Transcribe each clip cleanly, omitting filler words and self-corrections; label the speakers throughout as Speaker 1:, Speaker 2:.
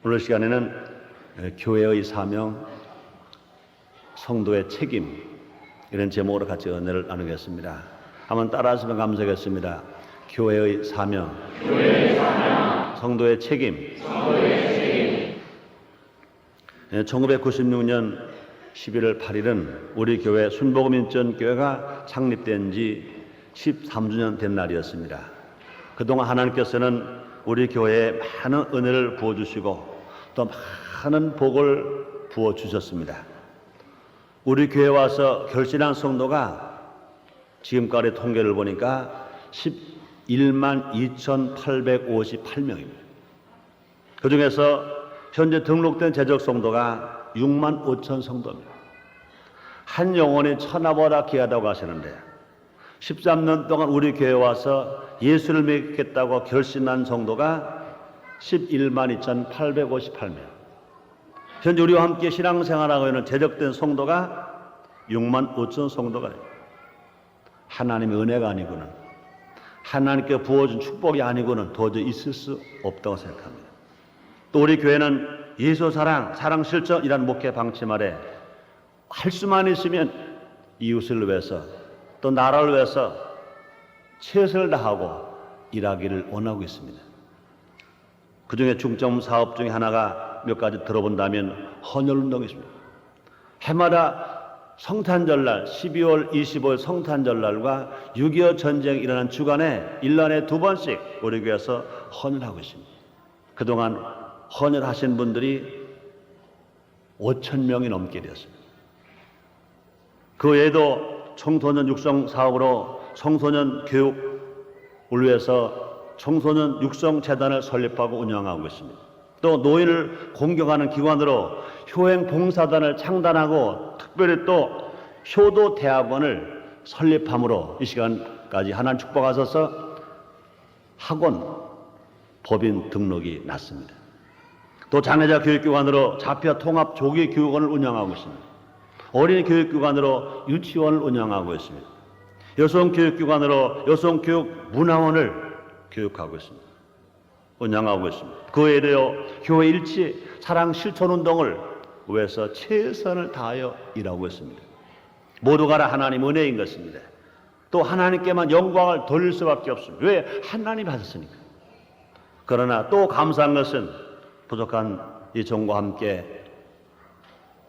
Speaker 1: 오늘 시간에는 교회의 사명, 성도의 책임 이런 제목으로 같이 은혜를 나누겠습니다. 한번 따라하시면 감사하겠습니다. 교회의 사명, 성도의 책임. 1996년 11월 8일은 우리 교회 순복음인전교회가 창립된 지 13주년 된 날이었습니다. 그동안 하나님께서는 우리 교회에 많은 은혜를 부어주시고 또 많은 복을 부어주셨습니다. 우리 교회에 와서 결신한 성도가 지금까지 통계를 보니까 11만 2,858명입니다. 그 중에서 현재 등록된 재적 성도가 6만 5천 성도입니다. 한 영혼이 천하보다 귀하다고 하시는데 13년 동안 우리 교회에 와서 예수를 믿겠다고 결심한 성도가 11만 2,858명. 현재 우리와 함께 신앙생활하고 있는 제적된 성도가 6만 5천 성도가 하나님의 은혜가 아니고는, 하나님께 부어준 축복이 아니고는 도저히 있을 수 없다고 생각합니다. 또 우리 교회는 예수 사랑, 사랑 실천이라는 목회 방침 아래 할 수만 있으면 이웃을 위해서 또 나라를 위해서 최선을 다하고 일하기를 원하고 있습니다. 그 중에 중점 사업 중에 하나가 몇 가지 들어본다면 헌혈운동이 있습니다. 해마다 성탄절날 12월 25일 성탄절날과 6.25 전쟁이 일어난 주간에 1년에 2번씩 우리 교회에서 헌혈하고 있습니다. 그동안 헌혈하신 분들이 5,000명이 넘게 되었습니다. 그 외에도 청소년 육성 사업으로 청소년 교육을 위해서 청소년 육성 재단을 설립하고 운영하고 있습니다. 또 노인을 공경하는 기관으로 효행 봉사단을 창단하고 특별히 또 효도 대학원을 설립함으로 이 시간까지 하나님 축복하셔서 학원 법인 등록이 났습니다. 또 장애자 교육기관으로 자폐 통합 조기 교육원을 운영하고 있습니다. 어린이 교육기관으로 유치원을 운영하고 있습니다. 여성 교육기관으로 여성 교육 문화원을 교육하고 있습니다. 운영하고 있습니다. 그 외에도 교회 일치 사랑 실천 운동을 위해서 최선을 다하여 일하고 있습니다. 모두가 다 하나님 은혜인 것입니다. 또 하나님께만 영광을 돌릴 수밖에 없습니다. 왜? 하나님 하셨으니까. 그러나 또 감사한 것은 부족한 이 종과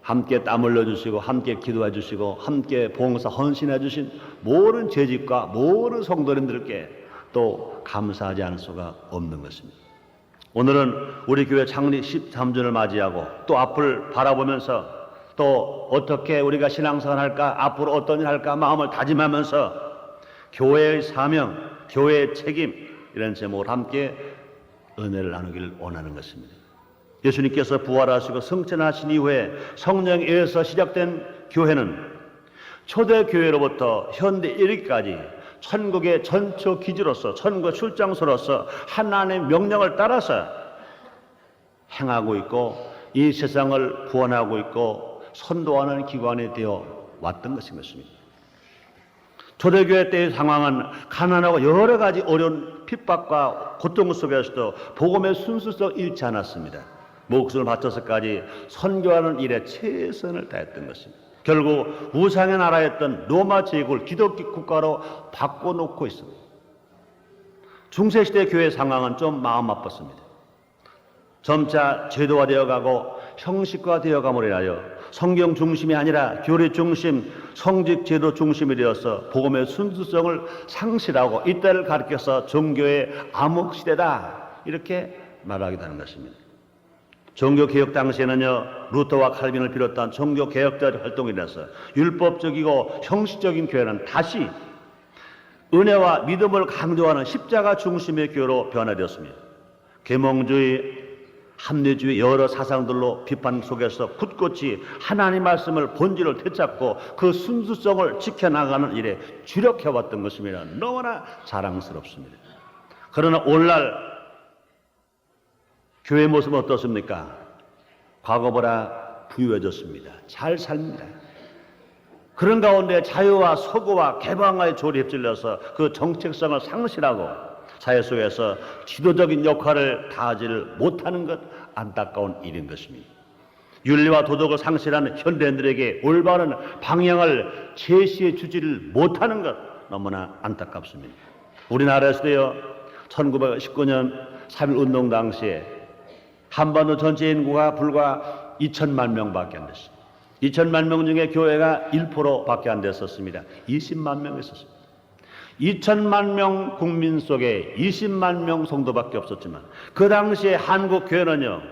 Speaker 1: 함께 땀 흘려주시고 함께 기도해 주시고 함께 봉사 헌신해 주신 모든 재직과 모든 성도님들께 또 감사하지 않을 수가 없는 것입니다. 오늘은 우리 교회 창립 13주년을 맞이하고 또 앞을 바라보면서 또 어떻게 우리가 신앙생활 할까, 앞으로 어떤 일 할까 마음을 다짐하면서 교회의 사명, 교회의 책임 이런 제목을 함께 은혜를 나누기를 원하는 것입니다. 예수님께서 부활하시고 승천하신 이후에 성령에 의해서 시작된 교회는 초대교회로부터 현대 이르기까지 천국의 전초 기지로서, 천국 출장소로서 하나님의 명령을 따라서 행하고 있고 이 세상을 구원하고 있고 선도하는 기관이 되어 왔던 것입니다. 초대교회 때의 상황은 가난하고 여러 가지 어려운 핍박과 고통 속에서도 복음의 순수성 잃지 않았습니다. 목숨을 바쳐서까지 선교하는 일에 최선을 다했던 것입니다. 결국 우상의 나라였던 로마 제국을 기독교 국가로 바꿔놓고 있습니다. 중세시대 교회 상황은 좀 마음 아팠습니다. 점차 제도화되어가고 형식화되어 감으로 인하여 성경 중심이 아니라 교리 중심, 성직 제도 중심이 되어서 복음의 순수성을 상실하고 이때를 가리켜서 종교의 암흑시대다 이렇게 말하기도 하는 것입니다. 종교개혁 당시에는요, 루터와 칼빈을 비롯한 종교개혁자의 활동이 일어나서 율법적이고 형식적인 교회는 다시 은혜와 믿음을 강조하는 십자가 중심의 교회로 변화되었습니다. 계몽주의, 합리주의 여러 사상들로 비판 속에서 굳굳이 하나님 말씀을 본질을 되찾고 그 순수성을 지켜나가는 일에 주력해왔던 것입니다. 너무나 자랑스럽습니다. 그러나 오늘날 교회의 모습은 어떻습니까? 과거보다 부유해졌습니다. 잘 삽니다. 그런 가운데 자유와 서구와 개방화의 조리에 휩쓸려서 그 정책성을 상실하고 사회 속에서 지도적인 역할을 다하지를 못하는 것 안타까운 일인 것입니다. 윤리와 도덕을 상실하는 현대인들에게 올바른 방향을 제시해 주지를 못하는 것 너무나 안타깝습니다. 우리나라에서도요, 1919년 3.1운동 당시에 한반도 전체 인구가 불과 2천만 명밖에 안 됐습니다. 2천만 명 중에 교회가 1%밖에 안 됐었습니다. 20만 명 있었습니다. 2천만 명 국민 속에 20만 명 성도밖에 없었지만 그 당시에 한국 교회는요,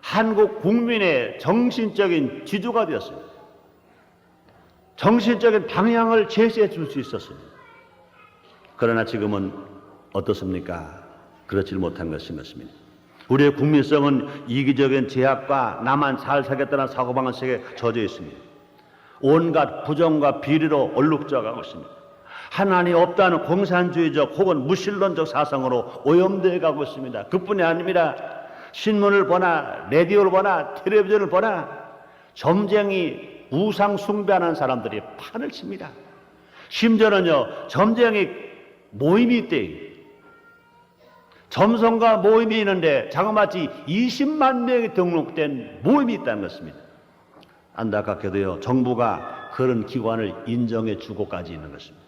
Speaker 1: 한국 국민의 정신적인 지주가 되었습니다. 정신적인 방향을 제시해 줄 수 있었습니다. 그러나 지금은 어떻습니까? 그렇지 못한 것인 것입니다. 우리의 국민성은 이기적인 제약과 나만 잘 살겠다는 사고방식에 젖어 있습니다. 온갖 부정과 비리로 얼룩져가고 있습니다. 하나님 없다는 공산주의적 혹은 무신론적 사상으로 오염되어 가고 있습니다. 그뿐이 아닙니다. 신문을 보나 라디오를 보나 텔레비전을 보나 점쟁이 우상 숭배하는 사람들이 판을 칩니다. 심지어는요, 점쟁이 모임이 있대요. 점성가 모임이 있는데 자그마치 20만 명이 등록된 모임이 있다는 것입니다. 안타깝게도요, 정부가 그런 기관을 인정해 주고까지 있는 것입니다.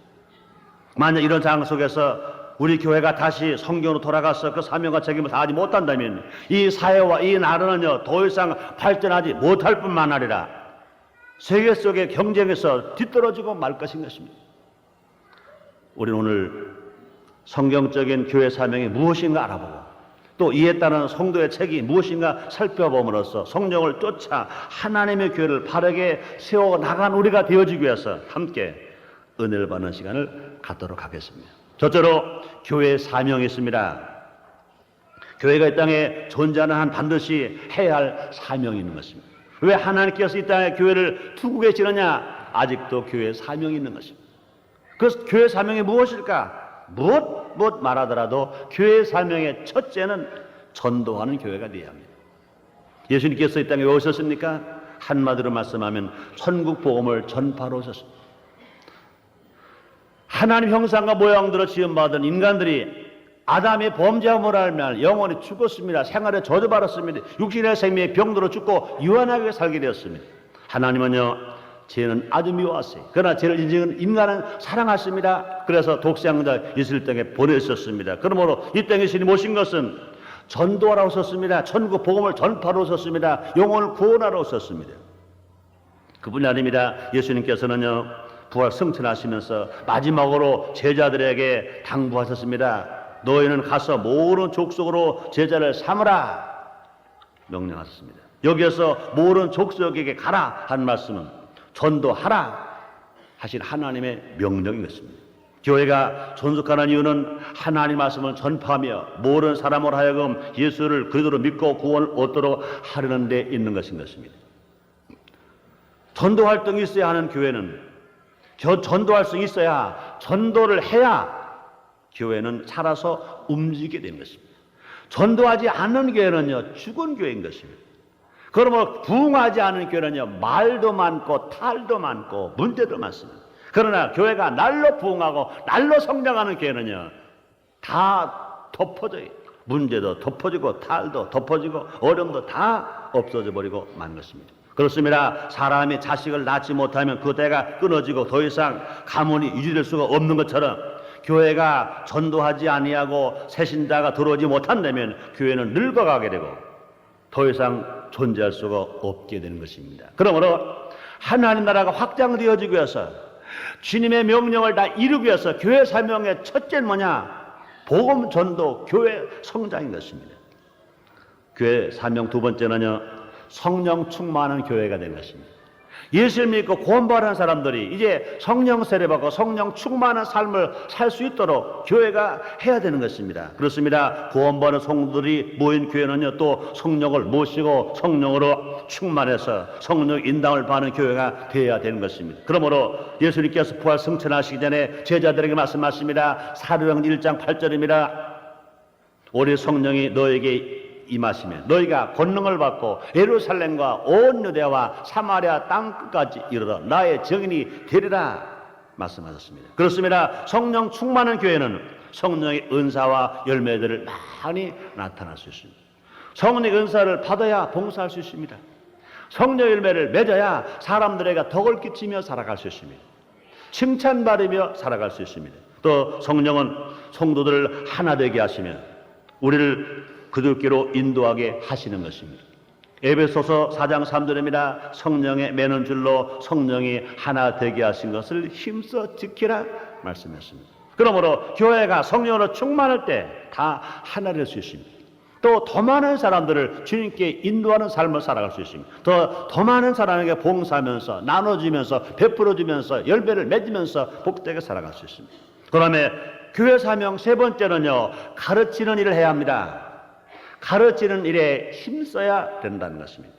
Speaker 1: 만약 이런 상황 속에서 우리 교회가 다시 성경으로 돌아가서 그 사명과 책임을 다하지 못한다면 이 사회와 이 나라는요, 더 이상 발전하지 못할 뿐만 아니라 세계 속의 경쟁에서 뒤떨어지고 말 것인 것입니다. 우리는 오늘 성경적인 교회 사명이 무엇인가 알아보고 또 이에 따른 성도의 책이 무엇인가 살펴봄으로써 성령을 쫓아 하나님의 교회를 바르게 세워 나간 우리가 되어지기 위해서 함께 은혜를 받는 시간을 갖도록 하겠습니다. 첫째로 교회의 사명이 있습니다. 교회가 이 땅에 존재하는 한 반드시 해야 할 사명이 있는 것입니다. 왜 하나님께서 이 땅에 교회를 두고 계시느냐? 아직도 교회의 사명이 있는 것입니다. 그 교회의 사명이 무엇일까? 무엇 말하더라도 교회의 사명의 첫째는 전도하는 교회가 되어야 합니다. 예수님께서 이 땅에 왜 오셨습니까? 한마디로 말씀하면 천국 복음을 전파로 오셨습니다. 하나님 형상과 모양대로 지음받은 인간들이 아담의 범죄함으로 알면 영원히 죽었습니다. 생활에 저주받았습니다. 육신의 생명의 병들어 죽고 유한하게 살게 되었습니다. 하나님은요, 죄는 아주 미워하세요. 그러나 죄를 인정하는 인간은 사랑하십니다. 그래서 독생자 있을 땅에 보내셨습니다. 그러므로 이 땅에 신이 모신 것은 전도하러 오셨습니다. 천국 복음을 전파로 오셨습니다. 영혼을 구원하러 오셨습니다. 그뿐이 아닙니다. 예수님께서는요, 부활 승천하시면서 마지막으로 제자들에게 당부하셨습니다. 너희는 가서 모든 족속으로 제자를 삼으라 명령하셨습니다. 여기에서 모든 족속에게 가라 한 말씀은 전도하라 하신 하나님의 명령인 것입니다. 교회가 존속하는 이유는 하나님 말씀을 전파하며 모든 사람으로 하여금 예수를 그리스도로 믿고 구원을 얻도록 하려는 데 있는 것인 것입니다. 전도 활동이 있어야 하는 교회는 전도할 수 있어야, 전도를 해야 교회는 살아서 움직이게 되는 것입니다. 전도하지 않는 교회는요, 죽은 교회인 것입니다. 그러면 부흥하지 않은 교회는요, 말도 많고 탈도 많고 문제도 많습니다. 그러나 교회가 날로 부흥하고 날로 성장하는 교회는요, 다 덮어져요. 문제도 덮어지고 탈도 덮어지고 어려움도 다 없어져 버리고 만 것입니다. 그렇습니다. 사람이 자식을 낳지 못하면 그 대가 끊어지고 더 이상 가문이 유지될 수가 없는 것처럼 교회가 전도하지 아니하고 새신자가 들어오지 못한다면 교회는 늙어가게 되고 더 이상 존재할 수가 없게 되는 것입니다. 그러므로 하나님 나라가 확장되어지기 위해서 주님의 명령을 다 이루기 위해서 교회 사명의 첫째는 뭐냐? 복음 전도, 교회 성장인 것입니다. 교회 사명 두 번째는요, 성령 충만한 교회가 된 것입니다. 예수를 믿고 구원받은 사람들이 이제 성령 세례받고 성령 충만한 삶을 살 수 있도록 교회가 해야 되는 것입니다. 그렇습니다. 구원받은 성도들이 모인 교회는요, 또 성령을 모시고 성령으로 충만해서 성령 인당을 받는 교회가 되어야 되는 것입니다. 그러므로 예수님께서 부활 승천하시기 전에 제자들에게 말씀하십니다. 사도행전 1장 8절입니다. 우리 성령이 너에게 임하시면 너희가 권능을 받고 예루살렘과 온 유대와 사마리아 땅 끝까지 이르러 나의 증인이 되리라 말씀하셨습니다. 그렇습니다. 성령 충만한 교회는 성령의 은사와 열매들을 많이 나타날 수 있습니다. 성령의 은사를 받아야 봉사할 수 있습니다. 성령의 열매를 맺어야 사람들에게 덕을 끼치며 살아갈 수 있습니다. 칭찬받으며 살아갈 수 있습니다. 또 성령은 성도들을 하나 되게 하시며 우리를 그들께로 인도하게 하시는 것입니다. 에베소서 4장 3절입니다. 성령의 매는 줄로 성령이 하나 되게 하신 것을 힘써 지키라 말씀했습니다. 그러므로 교회가 성령으로 충만할 때 다 하나 될 수 있습니다. 또 더 많은 사람들을 주님께 인도하는 삶을 살아갈 수 있습니다. 더 많은 사람에게 봉사하면서 나눠주면서 베풀어주면서 열매를 맺으면서 복되게 살아갈 수 있습니다. 그다음에 교회 사명 세 번째는요, 가르치는 일을 해야 합니다. 가르치는 일에 힘써야 된다는 것입니다.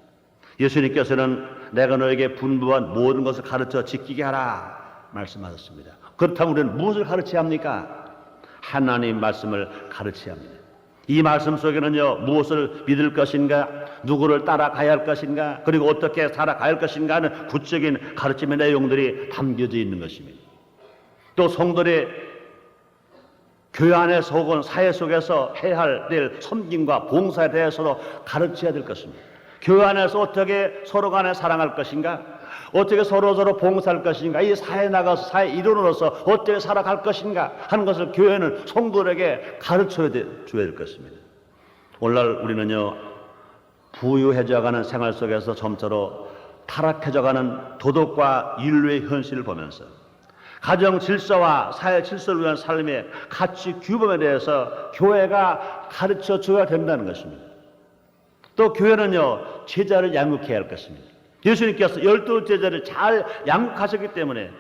Speaker 1: 예수님께서는 내가 너에게 분부한 모든 것을 가르쳐 지키게 하라 말씀하셨습니다. 그렇다면 우리는 무엇을 가르쳐야 합니까? 하나님 말씀을 가르쳐야 합니다. 이 말씀 속에는요, 무엇을 믿을 것인가, 누구를 따라가야 할 것인가, 그리고 어떻게 살아가야 할 것인가 하는 구체적인 가르침의 내용들이 담겨져 있는 것입니다. 또 성도들의 교회 안에서 혹은 사회 속에서 해야 될 섬김과 봉사에 대해서도 가르쳐야 될 것입니다. 교회 안에서 어떻게 서로 간에 사랑할 것인가, 어떻게 서로서로 봉사할 것인가, 이 사회에 나가서 사회 일원으로서 어떻게 살아갈 것인가 하는 것을 교회는 성도들에게 가르쳐야 줘야 될 것입니다. 오늘날 우리는요, 부유해져가는 생활 속에서 점차로 타락해져가는 도덕과 인류의 현실을 보면서 가정 질서와 사회 질서를 위한 삶의 가치 규범에 대해서 교회가 가르쳐 줘야 된다는 것입니다. 또 교회는요, 제자를 양육해야 할 것입니다. 예수님께서 12제자를 잘 양육하셨기 때문에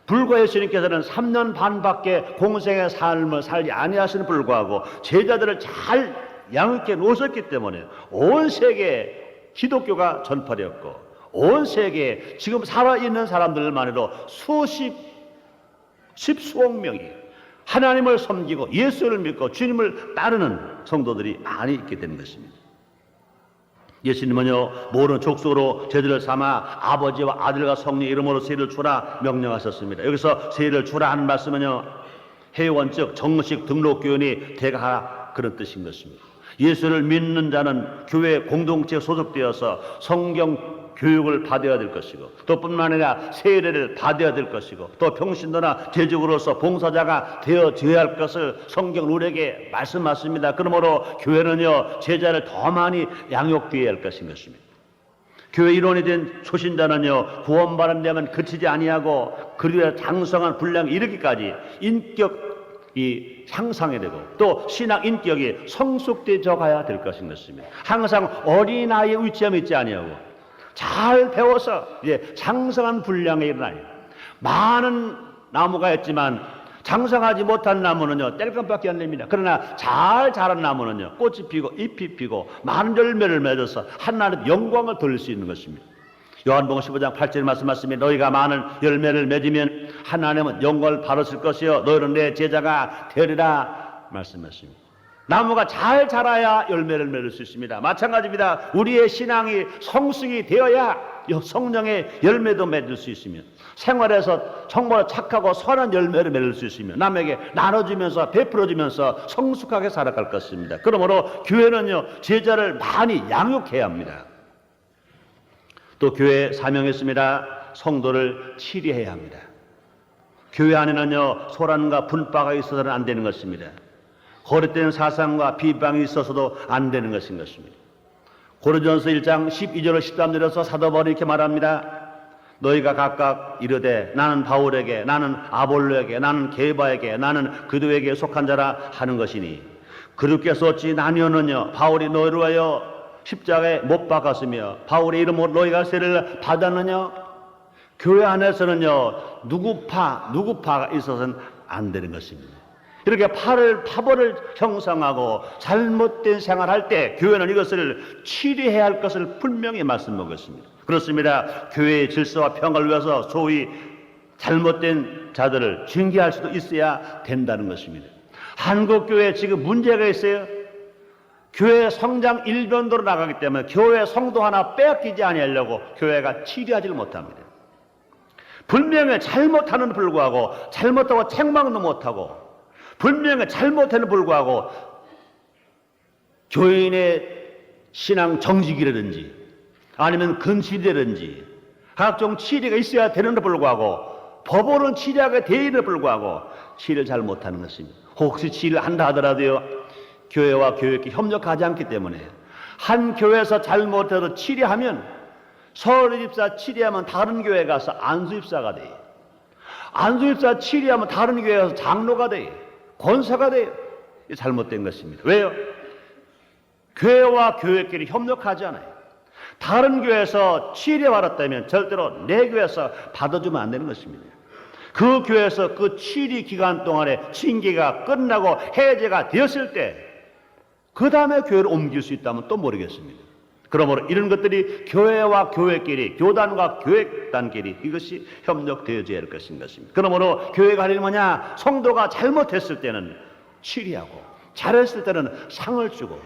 Speaker 1: 불과 예수님께서는 3년 반밖에 공생의 삶을 살지 아니하시는 불구하고 제자들을 잘 양육해 놓으셨기 때문에 온 세계에 기독교가 전파되었고 온 세계에 지금 살아있는 사람들만 해도 십수억 명이 하나님을 섬기고 예수를 믿고 주님을 따르는 성도들이 많이 있게 되는 것입니다. 예수님은요, 모든 족속으로 제자를 삼아 아버지와 아들과 성령의 이름으로 세례를 주라 명령하셨습니다. 여기서 세례를 주라 하는 말씀은요, 회원 즉 정식 등록교인이 되가 하라 그런 뜻인 것입니다. 예수를 믿는 자는 교회 공동체에 소속되어서 성경 교육을 받아야 될 것이고 또 뿐만 아니라 세례를 받아야 될 것이고 또 평신도나 제적으로서 봉사자가 되어져야 할 것을 성경 우리에게 말씀하십니다. 그러므로 교회는요, 제자를 더 많이 양육되어야 할 것인 것입니다. 교회 일원이 된 초신자는요, 구원받은 데만 그치지 아니하고 그리고 장성한 분량에 이르기까지 인격이 향상이 되고 또 신앙 인격이 성숙되어 가야 될 것인 것입니다. 항상 어린아이의 위치함에 있지 아니하고 잘 배워서 이제 장성한 분량에 일어나요. 많은 나무가 있지만 장성하지 못한 나무는요, 뗄감밖에 안 됩니다. 그러나 잘 자란 나무는요, 꽃이 피고 잎이 피고 많은 열매를 맺어서 하나님 영광을 돌릴 수 있는 것입니다. 요한복음 15장 8절 말씀하시면 너희가 많은 열매를 맺으면 하나님은 영광을 받으실 것이요 너희는 내 제자가 되리라 말씀하십니다. 나무가 잘 자라야 열매를 맺을 수 있습니다. 마찬가지입니다. 우리의 신앙이 성숙이 되어야 성령의 열매도 맺을 수 있으며 생활에서 정말 착하고 선한 열매를 맺을 수 있으며 남에게 나눠주면서 베풀어주면서 성숙하게 살아갈 것입니다. 그러므로 교회는요, 제자를 많이 양육해야 합니다. 또 교회에 사명했습니다. 성도를 치리해야 합니다. 교회 안에는요, 소란과 분파가 있어서는 안 되는 것입니다. 거짓된 사상과 비방이 있어서도 안 되는 것인 것입니다. 고린도전서 1장 12절을 13절에서 사도 바울이 이렇게 말합니다. 너희가 각각 이르되 나는 바울에게, 나는 아볼로에게, 나는 게바에게, 나는 그도에게 속한 자라 하는 것이니 그들께서 어찌 나뉘었느냐. 바울이 너희를 위하여 십자가에 못 박았으며 바울의 이름으로 너희가 세례를 받았느냐. 교회 안에서는요, 누구파가 있어서는 안 되는 것입니다. 이렇게 파벌을 형성하고 잘못된 생활할 때 교회는 이것을 치리해야 할 것을 분명히 말씀먹었습니다. 그렇습니다. 교회의 질서와 평화를 위해서 소위 잘못된 자들을 징계할 수도 있어야 된다는 것입니다. 한국교회에 지금 문제가 있어요. 교회 성장 일변도로 나가기 때문에 교회 성도 하나 빼앗기지 아니하려고 교회가 치리하지를 못합니다. 분명히 잘못하는 불구하고 잘못하고 책망도 못하고 분명히 잘못에는 불구하고 교인의 신앙 정직이라든지 아니면 근실이라든지 각종 치리가 있어야 되는데 불구하고 법으로는 치리하게 되는데 불구하고 치리를 잘 못하는 것입니다. 혹시 치리를 한다 하더라도요, 교회와 교회끼리 협력하지 않기 때문에 한 교회에서 잘못해서 치리하면 서울집사 치리하면 다른 교회 가서 안수집사가 돼요. 안수집사 치리하면 다른 교회 가서 장로가 돼요. 권사가 돼요. 잘못된 것입니다. 왜요? 교회와 교회끼리 협력하지 않아요. 다른 교회에서 치료 받았다면 절대로 내 교회에서 받아주면 안 되는 것입니다. 그 교회에서 그 치리 기간 동안에 징계가 끝나고 해제가 되었을 때 그 다음에 교회를 옮길 수 있다면 또 모르겠습니다. 그러므로 이런 것들이 교회와 교회끼리, 교단과 교회단끼리 이것이 협력되어져야 할 것인 것입니다. 그러므로 교회가 할 일은 뭐냐? 성도가 잘못했을 때는 치리하고 잘했을 때는 상을 주고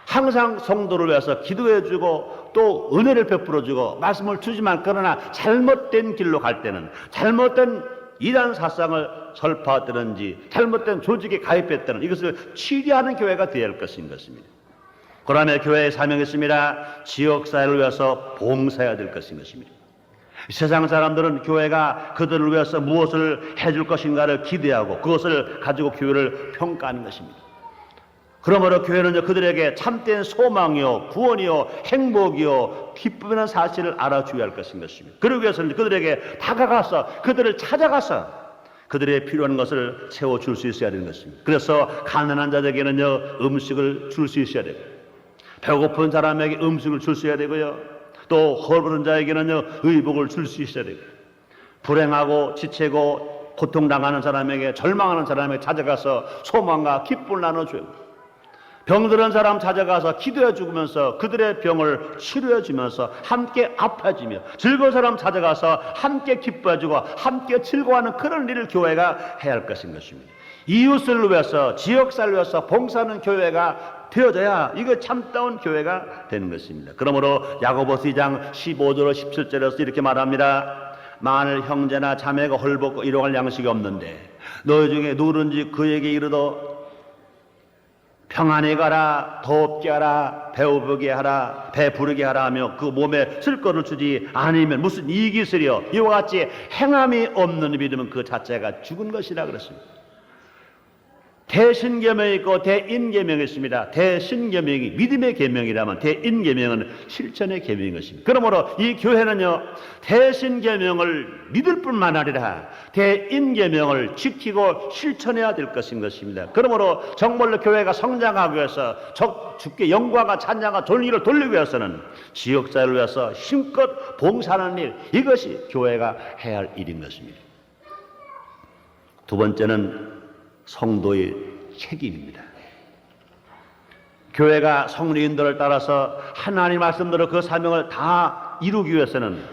Speaker 1: 항상 성도를 위해서 기도해주고 또 은혜를 베풀어주고 말씀을 주지만 그러나 잘못된 길로 갈 때는 잘못된 이단 사상을 설파하든지 잘못된 조직에 가입했다는 이것을 치리하는 교회가 되어야 할 것인 것입니다. 그러나 교회의 사명이 있습니다. 지역사회를 위해서 봉사해야 될 것인 것입니다. 세상 사람들은 교회가 그들을 위해서 무엇을 해줄 것인가를 기대하고 그것을 가지고 교회를 평가하는 것입니다. 그러므로 교회는 그들에게 참된 소망이요, 구원이요, 행복이요, 기쁨이라는 사실을 알아줘야 할 것인 것입니다. 그러기 위해서는 그들에게 다가가서 그들을 찾아가서 그들의 필요한 것을 채워줄 수 있어야 되는 것입니다. 그래서 가난한 자에게는요, 음식을 줄 수 있어야 되고 배고픈 사람에게 음식을 줄 수 있어야 되고요, 또 헐벗은 자에게는요, 의복을 줄 수 있어야 되고 불행하고 지치고 고통당하는 사람에게, 절망하는 사람에게 찾아가서 소망과 기쁨을 나눠줘요. 병들은 사람 찾아가서 기도해 주면서 그들의 병을 치료해 주면서 함께 아파지며 즐거운 사람 찾아가서 함께 기뻐해 주고 함께 즐거워하는 그런 일을 교회가 해야 할 것인 것입니다. 이웃을 위해서 지역사를 위해서 봉사하는 교회가 되어져야 이거 참다운 교회가 되는 것입니다. 그러므로 야고보서 2장 15절 17절에서 이렇게 말합니다. 만일 형제나 자매가 헐벗고 일용할 양식이 없는데 너희 중에 누구든지 그에게 이르도 평안히 가라, 덥게 하라, 배고프게 하라, 배부르게 하라 하며 그 몸에 쓸 것을 주지 아니면 무슨 이익이 있으리요. 이와 같이 행함이 없는 믿음은 그 자체가 죽은 것이라 그랬습니다. 대신계명이 있고 대인계명이 있습니다. 대신계명이 믿음의 계명이라면 대인계명은 실천의 계명인 것입니다. 그러므로 이 교회는요, 대신계명을 믿을 뿐만 아니라 대인계명을 지키고 실천해야 될 것인 것입니다. 그러므로 정말로 교회가 성장하기 위해서 주께 영광과 찬양과 존귀를 돌리기 위해서는 지역사회를 위해서 힘껏 봉사하는 일, 이것이 교회가 해야 할 일인 것입니다. 두 번째는 성도의 책임입니다. 교회가 성리인들을 따라서 하나님 말씀대로 그 사명을 다 이루기 위해서는,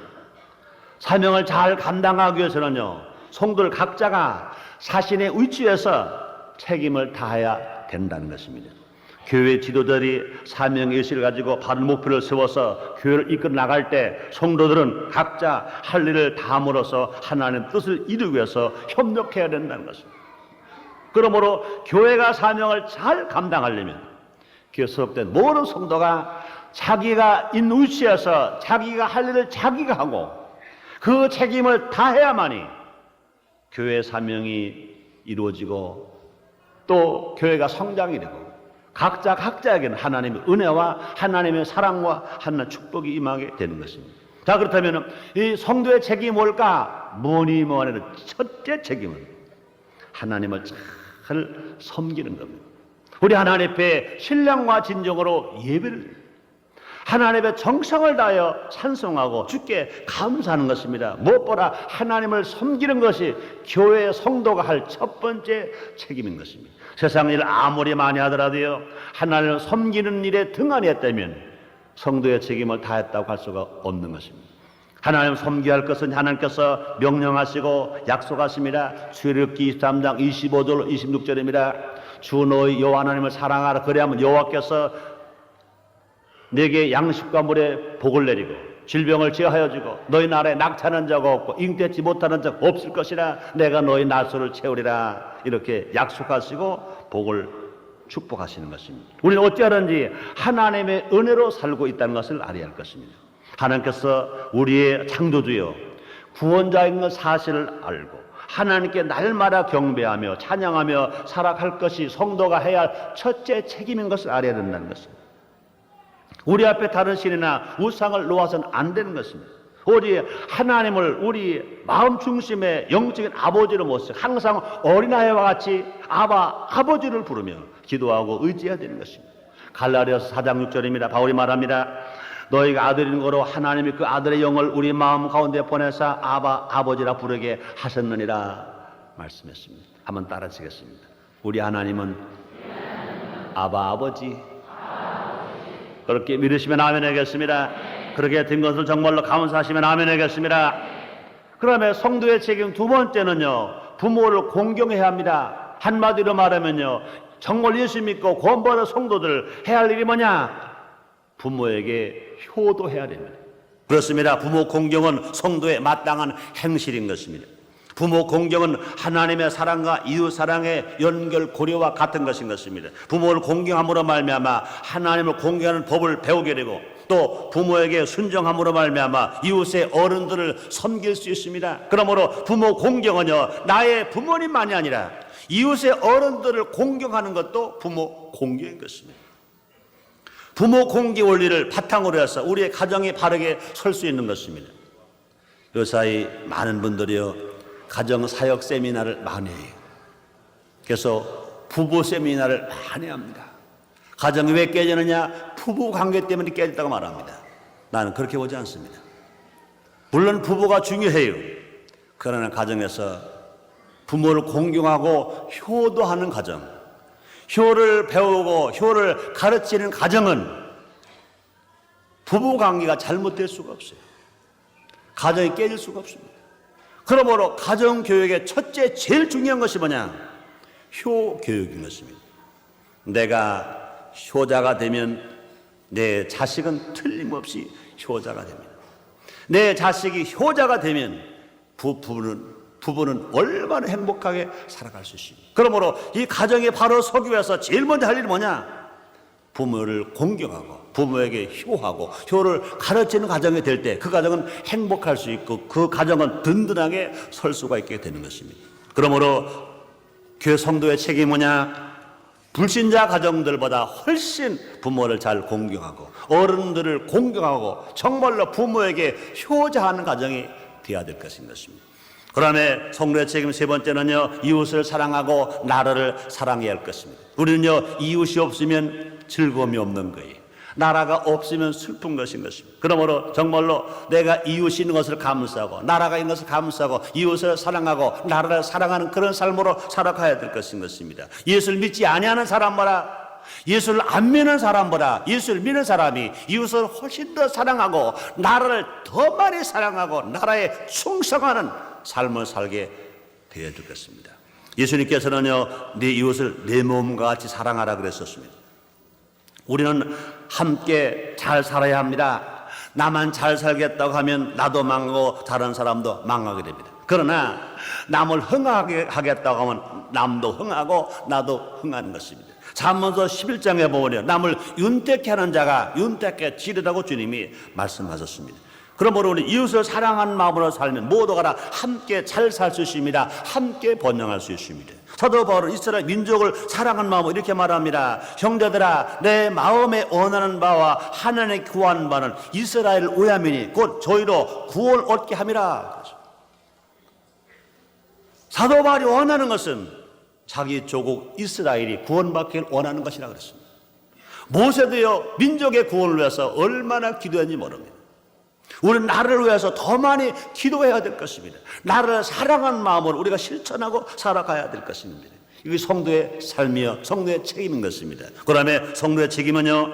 Speaker 1: 사명을 잘 감당하기 위해서는요, 성도들 각자가 자신의 위치에서 책임을 다해야 된다는 것입니다. 교회 지도자들이 사명의 의식을 가지고 바른 목표를 세워서 교회를 이끌어 나갈 때 성도들은 각자 할 일을 다함으로써 하나님의 뜻을 이루기 위해서 협력해야 된다는 것입니다. 그러므로 교회가 사명을 잘 감당하려면 교회 소속된 모든 성도가 자기가 있는 위치에서 자기가 할 일을 자기가 하고 그 책임을 다해야만이 교회 사명이 이루어지고 또 교회가 성장이 되고 각자에게는 하나님의 은혜와 하나님의 사랑과 하나님의 축복이 임하게 되는 것입니다. 자, 그렇다면 이 성도의 책임이 뭘까? 뭐니 뭐니 첫째 책임은 하나님을 잘 섬기는 겁니다. 우리 하나님 앞에 신령과 진정으로 예배를, 하나님의 정성을 다하여 찬송하고 주께 감사하는 것입니다. 무엇보다 하나님을 섬기는 것이 교회의 성도가 할 첫 번째 책임인 것입니다. 세상 일 아무리 많이 하더라도요, 하나님을 섬기는 일에 등한히 했다면 성도의 책임을 다했다고 할 수가 없는 것입니다. 하나님 섬겨야 할 것은 하나님께서 명령하시고 약속하십니다. 출애굽기 23장 25절 26절입니다. 주 너희 여호와 하나님을 사랑하라. 그래야만 여호와께서 내게 양식과 물에 복을 내리고 질병을 제하여 주고 너희 나라에 낙타는 자가 없고 잉태치 못하는 자가 없을 것이라 내가 너희 나소를 채우리라 이렇게 약속하시고 복을 축복하시는 것입니다. 우리는 어찌하든지 하나님의 은혜로 살고 있다는 것을 알아야 할 것입니다. 하나님께서 우리의 창조주여 구원자인 것 사실을 알고 하나님께 날마다 경배하며 찬양하며 살아갈 것이 성도가 해야 할 첫째 책임인 것을 알아야 된다는 것입니다. 우리 앞에 다른 신이나 우상을 놓아서는 안 되는 것입니다. 오직 하나님을 우리 마음 중심의 영적인 아버지로 모시고 항상 어린아이와 같이 아버지를 부르며 기도하고 의지해야 되는 것입니다. 갈라디아서 4장 6절입니다. 바울이 말합니다. 너희가 아들인 거로 하나님이 그 아들의 영을 우리 마음 가운데 보내사 아버지라 부르게 하셨느니라 말씀했습니다. 한번 따라하시겠습니다. 우리 하나님은 아버지. 그렇게 믿으시면 아멘 하겠습니다. 그렇게 된 것을 정말로 감사하시면 아멘 하겠습니다. 그러면 성도의 책임 두 번째는요, 부모를 공경해야 합니다. 한마디로 말하면요, 정말 예수 믿고 구원받은 성도들 해야 할 일이 뭐냐? 부모에게 효도해야 됩니다. 그렇습니다. 부모 공경은 성도의 마땅한 행실인 것입니다. 부모 공경은 하나님의 사랑과 이웃 사랑의 연결 고리와 같은 것인 것입니다. 부모를 공경함으로 말미암아 하나님을 공경하는 법을 배우게 되고 또 부모에게 순종함으로 말미암아 이웃의 어른들을 섬길 수 있습니다. 그러므로 부모 공경은요, 나의 부모님만이 아니라 이웃의 어른들을 공경하는 것도 부모 공경인 것입니다. 부모 공경 원리를 바탕으로 해서 우리의 가정이 바르게 설 수 있는 것입니다. 요사이 많은 분들이요, 가정 사역 세미나를 많이 해요. 그래서 부부 세미나를 많이 합니다. 가정이 왜 깨지느냐? 부부 관계 때문에 깨졌다고 말합니다. 나는 그렇게 보지 않습니다. 물론 부부가 중요해요. 그러나 가정에서 부모를 공경하고 효도하는 가정, 효를 배우고 효를 가르치는 가정은 부부 관계가 잘못될 수가 없어요. 가정이 깨질 수가 없습니다. 그러므로 가정교육의 첫째 제일 중요한 것이 뭐냐? 효교육인 것입니다. 내가 효자가 되면 내 자식은 틀림없이 효자가 됩니다. 내 자식이 효자가 되면 부부는 얼마나 행복하게 살아갈 수 있습니다. 그러므로 이 가정이 바로 서기 위해서 제일 먼저 할 일이 뭐냐? 부모를 공경하고 부모에게 효하고 효를 가르치는 가정이 될 때 그 가정은 행복할 수 있고 그 가정은 든든하게 설 수가 있게 되는 것입니다. 그러므로 교회 성도의 책임이 뭐냐? 불신자 가정들보다 훨씬 부모를 잘 공경하고 어른들을 공경하고 정말로 부모에게 효자하는 가정이 되어야 될 것인 것입니다. 그 다음에 성도의 책임 세 번째는요, 이웃을 사랑하고 나라를 사랑해야 할 것입니다. 우리는요, 이웃이 없으면 즐거움이 없는 거예요. 나라가 없으면 슬픈 것인 것입니다. 그러므로 정말로 내가 이웃이 있는 것을 감사하고 나라가 있는 것을 감사하고 이웃을 사랑하고 나라를 사랑하는 그런 삶으로 살아가야 될 것인 것입니다. 예수를 믿지 아니하는 사람보다 예수를 안 믿는 사람보다 예수를 믿는 사람이 이웃을 훨씬 더 사랑하고 나라를 더 많이 사랑하고 나라에 충성하는 삶을 살게 되어야 되겠습니다. 예수님께서는요, 네 이웃을 내 몸과 같이 사랑하라 그랬었습니다. 우리는 함께 잘 살아야 합니다. 나만 잘 살겠다고 하면 나도 망하고 다른 사람도 망하게 됩니다. 그러나 남을 흥하게 하겠다고 하면 남도 흥하고 나도 흥하는 것입니다. 잠언서 11장에 보면 남을 윤택케 하는 자가 윤택케 지르다고 주님이 말씀하셨습니다. 그러므로 우리 이웃을 사랑하는 마음으로 살면 모두가 다 함께 잘 살 수 있습니다. 함께 번영할 수 있습니다. 사도 바울은 이스라엘 민족을 사랑하는 마음으로 이렇게 말합니다. 형제들아, 내 마음에 원하는 바와 하나님의 구하는 바는 이스라엘 오야민이 곧 저희로 구원을 얻게 함이라. 사도 바울이 원하는 것은 자기 조국 이스라엘이 구원받기를 원하는 것이라 그랬습니다. 모세도요, 민족의 구원을 위해서 얼마나 기도했는지 모릅니다. 우리는 나라를 위해서 더 많이 기도해야 될 것입니다. 나라를 사랑하는 마음으로 우리가 실천하고 살아가야 될 것입니다. 이게 성도의 삶이요, 성도의 책임인 것입니다. 그 다음에 성도의 책임은요,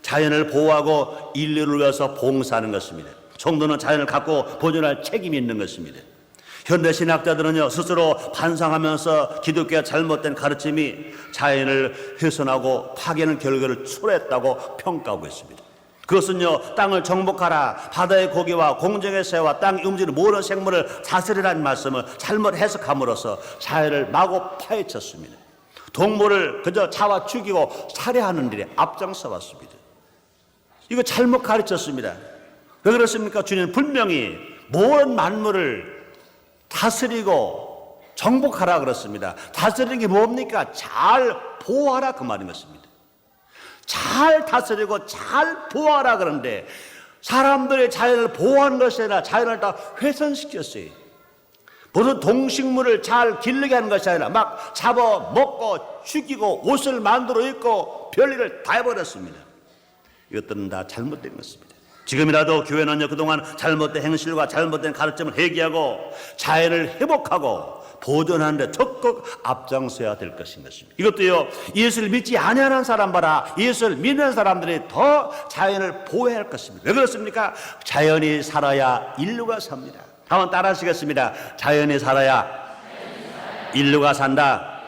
Speaker 1: 자연을 보호하고 인류를 위해서 봉사하는 것입니다. 성도는 자연을 갖고 보존할 책임이 있는 것입니다. 현대 신학자들은요, 스스로 반성하면서 기독교의 잘못된 가르침이 자연을 훼손하고 파괴하는 결과를 초래했다고 평가하고 있습니다. 그것은요, 땅을 정복하라, 바다의 고기와 공중의 새와 땅에 움직이는 모든 생물을 다스리라는 말씀을 잘못 해석함으로써 자연을 마구 파헤쳤습니다. 동물을 그저 잡아 죽이고 살해하는 일에 앞장서 왔습니다. 이거 잘못 가르쳤습니다. 왜 그렇습니까? 주님은 분명히 모든 만물을 다스리고 정복하라 그렇습니다. 다스리는 게 뭡니까? 잘 보호하라 그 말인 것입니다. 잘 다스리고 잘 보호하라 그러는데 사람들의 자연을 보호하는 것이 아니라 자연을 다 훼손시켰어요. 무슨 동식물을 잘 기르게 하는 것이 아니라 막 잡아 먹고 죽이고 옷을 만들어 입고 별일을 다 해버렸습니다. 이것들은 다 잘못된 것입니다. 지금이라도 교회는요, 그동안 잘못된 행실과 잘못된 가르침을 회개하고 자연을 회복하고 보존하는 데 적극 앞장서야 될 것인 것입니다. 이것도요, 예수를 믿지 아니하는 사람 봐라, 예수를 믿는 사람들이 더 자연을 보호해야 할 것입니다. 왜 그렇습니까? 자연이 살아야 인류가 삽니다. 한번 따라 하시겠습니다. 자연이 살아야 인류가 산다.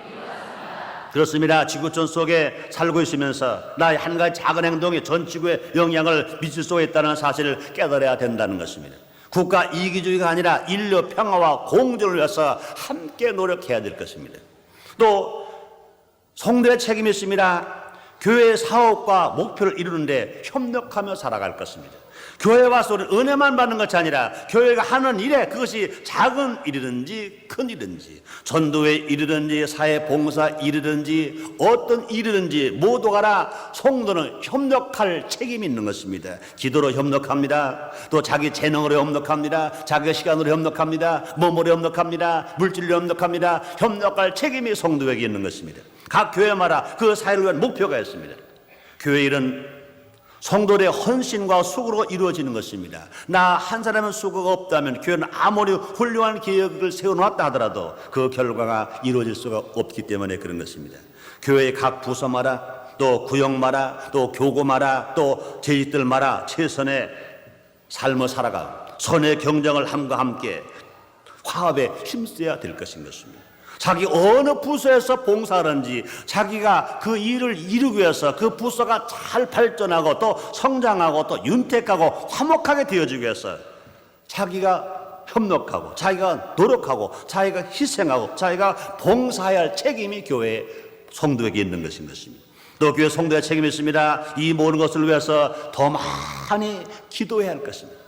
Speaker 1: 그렇습니다. 지구촌 속에 살고 있으면서 나의 한 가지 작은 행동이 전 지구에 영향을 미칠 수 있다는 사실을 깨달아야 된다는 것입니다. 국가 이기주의가 아니라 인류 평화와 공존을 위해서 함께 노력해야 될 것입니다. 또 성도의 책임이 있습니다. 교회의 사업과 목표를 이루는데 협력하며 살아갈 것입니다. 교회 와서 우리 은혜만 받는 것이 아니라 교회가 하는 일에 그것이 작은 일이든지 큰 일이든지 전도의 일이든지 사회봉사 일이든지 어떤 일이든지 모두가 다 성도는 협력할 책임이 있는 것입니다. 기도로 협력합니다. 또 자기 재능으로 협력합니다. 자기 시간으로 협력합니다. 몸으로 협력합니다. 물질로 협력합니다. 협력할 책임이 성도에게 있는 것입니다. 각 교회마다 그 사회를 위한 목표가 있습니다. 교회 일은 성도들의 헌신과 수고로 이루어지는 것입니다. 나 한 사람의 수고가 없다면 교회는 아무리 훌륭한 계획을 세워놓았다 하더라도 그 결과가 이루어질 수가 없기 때문에 그런 것입니다. 교회의 각 부서마다 또 구역마다 또 교구마다 또 재직들마다 최선의 삶을 살아가고 선의 경쟁을 함과 함께 화합에 힘써야 될 것인 것입니다. 자기 어느 부서에서 봉사하는지 자기가 그 일을 이루기 위해서 그 부서가 잘 발전하고 또 성장하고 또 윤택하고 화목하게 되어지기 위해서 자기가 협력하고 자기가 노력하고 자기가 희생하고 자기가 봉사해야 할 책임이 교회 성도에게 있는 것인 것입니다. 또 교회 성도의 책임이 있습니다. 이 모든 것을 위해서 더 많이 기도해야 할 것입니다.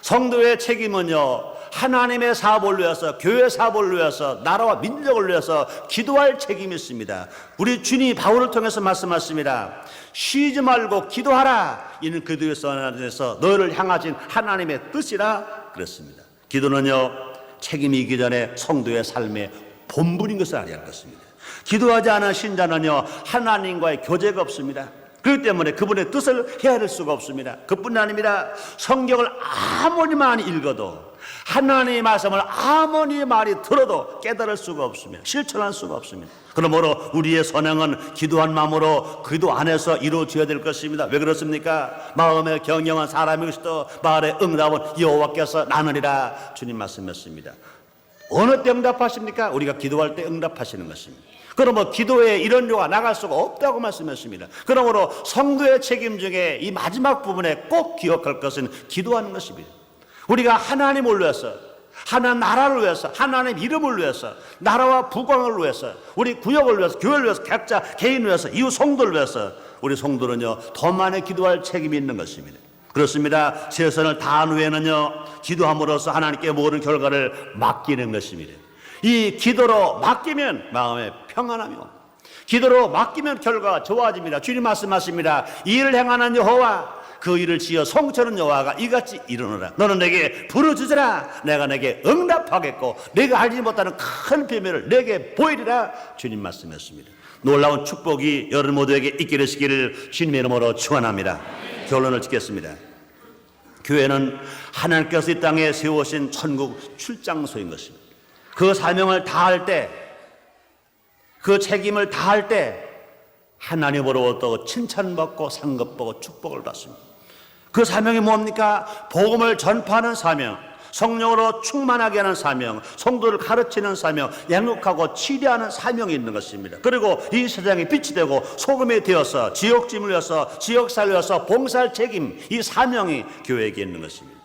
Speaker 1: 성도의 책임은요, 하나님의 사업을 위해서 교회 사업을 위해서 나라와 민족을 위해서 기도할 책임이 있습니다. 우리 주님이 바울을 통해서 말씀하십니다. 쉬지 말고 기도하라. 이는 그들에서 너를 향하신 하나님의 뜻이라 그랬습니다. 기도는요, 책임이 있기 전에 성도의 삶의 본분인 것을 알아야 할 것입니다. 기도하지 않은 신자는요, 하나님과의 교제가 없습니다. 그렇기 때문에 그분의 뜻을 헤아릴 수가 없습니다. 그뿐 아닙니다. 성경을 아무리 많이 읽어도 하나님의 말씀을 아무리 많이 들어도 깨달을 수가 없습니다. 실천할 수가 없습니다. 그러므로 우리의 선행은 기도한 마음으로 기도 안에서 이루어져야 될 것입니다. 왜 그렇습니까? 마음에 경영한 사람이 그리스도 말의 응답은 여호와께서 나누리라 주님 말씀했습니다. 어느 때 응답하십니까? 우리가 기도할 때 응답하시는 것입니다. 그러므로 기도에 이런 료가 나갈 수가 없다고 말씀했습니다. 그러므로 성도의 책임 중에 이 마지막 부분에 꼭 기억할 것은 기도하는 것입니다. 우리가 하나님을 위해서, 하나님 나라를 위해서, 하나님 이름을 위해서, 나라와 부강을 위해서, 우리 구역을 위해서, 교회를 위해서, 각자 개인을 위해서, 이웃 성도를 위해서 우리 성도는요, 더 많이 기도할 책임이 있는 것입니다. 그렇습니다. 최선을 다한 후에는요, 기도함으로써 하나님께 모든 결과를 맡기는 것입니다. 이 기도로 맡기면 마음에 평안함이 옵니다. 기도로 맡기면 결과가 좋아집니다. 주님 말씀하십니다. 이 일을 행하는 여호와 그 일을 지어 성취하는 여호와가 이같이 이르노라. 너는 내게 부르짖으라. 내가 내게 응답하겠고 내가 알지 못하는 큰 비밀을 내게 보이리라. 주님 말씀했습니다. 놀라운 축복이 여러분 모두에게 있게 되시기를 주님의 이름으로 축원합니다. 결론을 짓겠습니다. 교회는 하나님께서 이 땅에 세우신 천국 출장소인 것입니다. 그 사명을 다할 때, 그 책임을 다할 때 하나님으로부터 칭찬받고 상급받고 축복을 받습니다. 그 사명이 뭡니까? 복음을 전파하는 사명, 성령으로 충만하게 하는 사명, 성도를 가르치는 사명, 양육하고 치료하는 사명이 있는 것입니다. 그리고 이 세상에 빛이 되고 소금이 되어서 지역짐을 위해서 지역사를 위해서 봉사할 책임, 이 사명이 교회에게 있는 것입니다.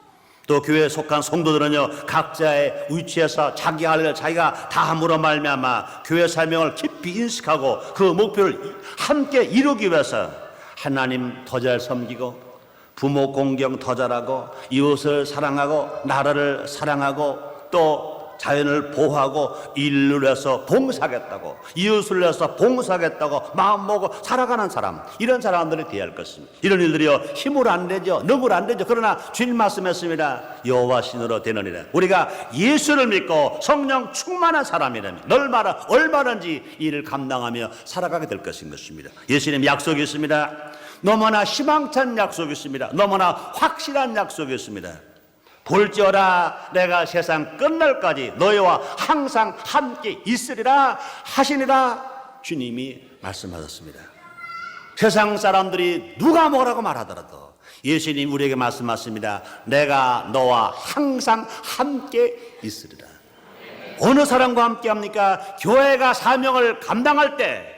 Speaker 1: 또 교회에 속한 성도들은요, 각자의 위치에서 자기 할 일을 자기가 다 함으로 말미암아 교회 사명을 깊이 인식하고 그 목표를 함께 이루기 위해서 하나님 더 잘 섬기고 부모 공경 더 잘하고 이웃을 사랑하고 나라를 사랑하고 또 자연을 보호하고 인류를 위해서 봉사하겠다고, 이웃을 위해서 봉사하겠다고 마음 먹고 살아가는 사람, 이런 사람들이 되어야 할 것입니다. 이런 일들이요, 힘으로 안 되죠, 능으로 안 되죠. 그러나 주님 말씀했습니다. 여호와 신으로 되느니라. 우리가 예수를 믿고 성령 충만한 사람이라면 얼마나 얼마든지 이 일을 감당하며 살아가게 될 것입니다. 예수님 약속이 있습니다. 너무나 희망찬 약속이 있습니다. 너무나 확실한 약속이 있습니다. 볼지어다 내가 세상 끝날까지 너희와 항상 함께 있으리라 하시니라 주님이 말씀하셨습니다. 세상 사람들이 누가 뭐라고 말하더라도 예수님 우리에게 말씀하십니다. 내가 너와 항상 함께 있으리라. 어느 사람과 함께 합니까? 교회가 사명을 감당할 때,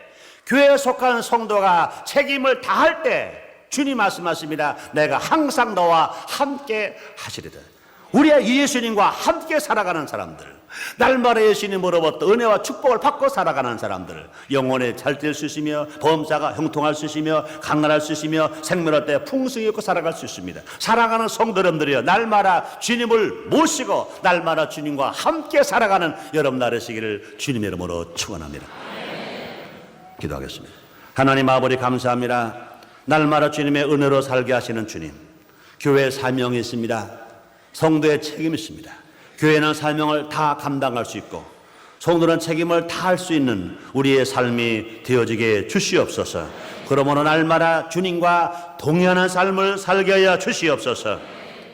Speaker 1: 교회에 속한 성도가 책임을 다할 때 주님 말씀하십니다. 내가 항상 너와 함께 하시리라. 우리의 예수님과 함께 살아가는 사람들, 날마다 예수님으로부터 은혜와 축복을 받고 살아가는 사람들, 영혼에 잘 될 수 있으며 범사가 형통할 수 있으며 강건할 수 있으며 생명할 때 풍성히 있고 살아갈 수 있습니다. 살아가는 성도님들이여, 날마다 주님을 모시고 날마다 주님과 함께 살아가는 여러분 나르시기를 주님의 이름으로 축원합니다. 기도하겠습니다. 하나님 아버지 감사합니다. 날마다 주님의 은혜로 살게 하시는 주님, 교회의 사명이 있습니다. 성도의 책임이 있습니다. 교회는 사명을 다 감당할 수 있고 성도는 책임을 다 할 수 있는 우리의 삶이 되어지게 주시옵소서. 그러므로 날마다 주님과 동행하는 삶을 살게 하여 주시옵소서.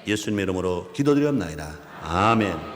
Speaker 1: 예수님의 이름으로 기도드리옵나이다. 아멘.